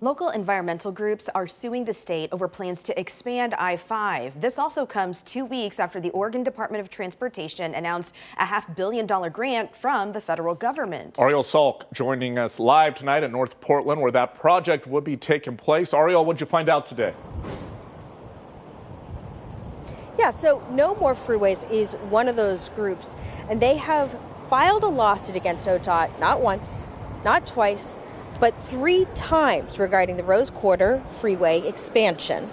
Local environmental groups are suing the state over plans to expand I-5. This also comes 2 weeks after the Oregon Department of Transportation announced a $500 million grant from the federal government. Ariel Salk joining us live tonight at North Portland, where that project would be taking place. Ariel, what'd you find out today? Yeah, so No More Freeways is one of those groups, and they have filed a lawsuit against ODOT not once, not twice, but 3 times regarding the Rose Quarter Freeway expansion.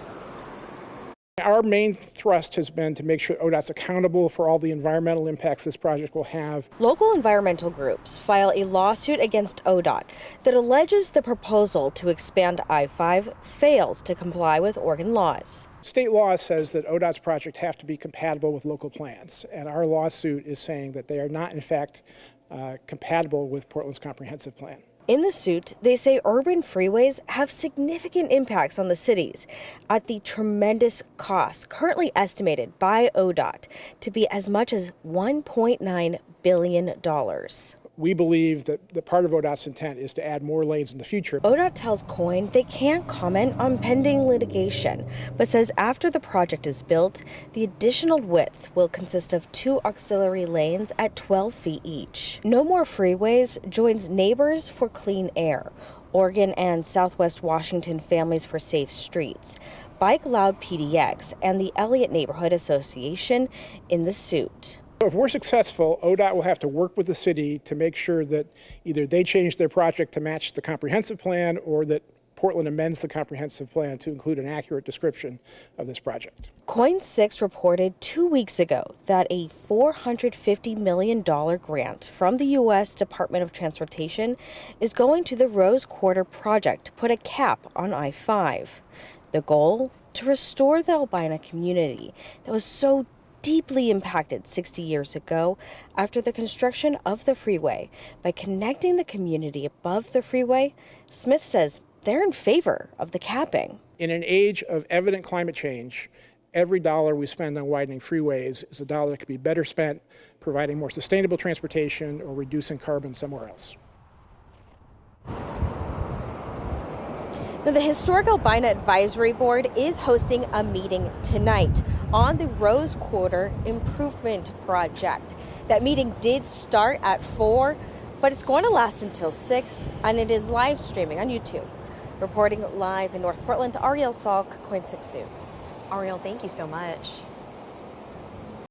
Our main thrust has been to make sure ODOT's accountable for all the environmental impacts this project will have. Local environmental groups file a lawsuit against ODOT that alleges the proposal to expand I-5 fails to comply with Oregon laws. State law says that ODOT's project have to be compatible with local plans, and our lawsuit is saying that they are not, in fact, compatible with Portland's comprehensive plan. In the suit, they say urban freeways have significant impacts on the cities at the tremendous cost currently estimated by ODOT to be as much as $1.9 billion. We believe that part of ODOT's intent is to add more lanes in the future. ODOT tells KOIN they can't comment on pending litigation, but says after the project is built, the additional width will consist of 2 auxiliary lanes at 12 feet each. No More Freeways joins Neighbors for Clean Air, Oregon and Southwest Washington Families for Safe Streets, Bike Loud PDX, and the Elliott Neighborhood Association in the suit. If we're successful, ODOT will have to work with the city to make sure that either they change their project to match the comprehensive plan or that Portland amends the comprehensive plan to include an accurate description of this project. KOIN 6 reported 2 weeks ago that a $450 million grant from the U.S. Department of Transportation is going to the Rose Quarter project to put a cap on I-5. The goal? To restore the Albina community that was so deeply impacted 60 years ago after the construction of the freeway. By connecting the community above the freeway, Smith says they're in favor of the capping. In an age of evident climate change, every dollar we spend on widening freeways is a dollar that could be better spent providing more sustainable transportation or reducing carbon somewhere else. Now, the Historic Albina Advisory Board is hosting a meeting tonight on the Rose Quarter Improvement Project. That meeting did start at 4, but it's going to last until 6, and it is live streaming on YouTube. Reporting live in North Portland, Ariel Salk, KOIN 6 News. Ariel, thank you so much.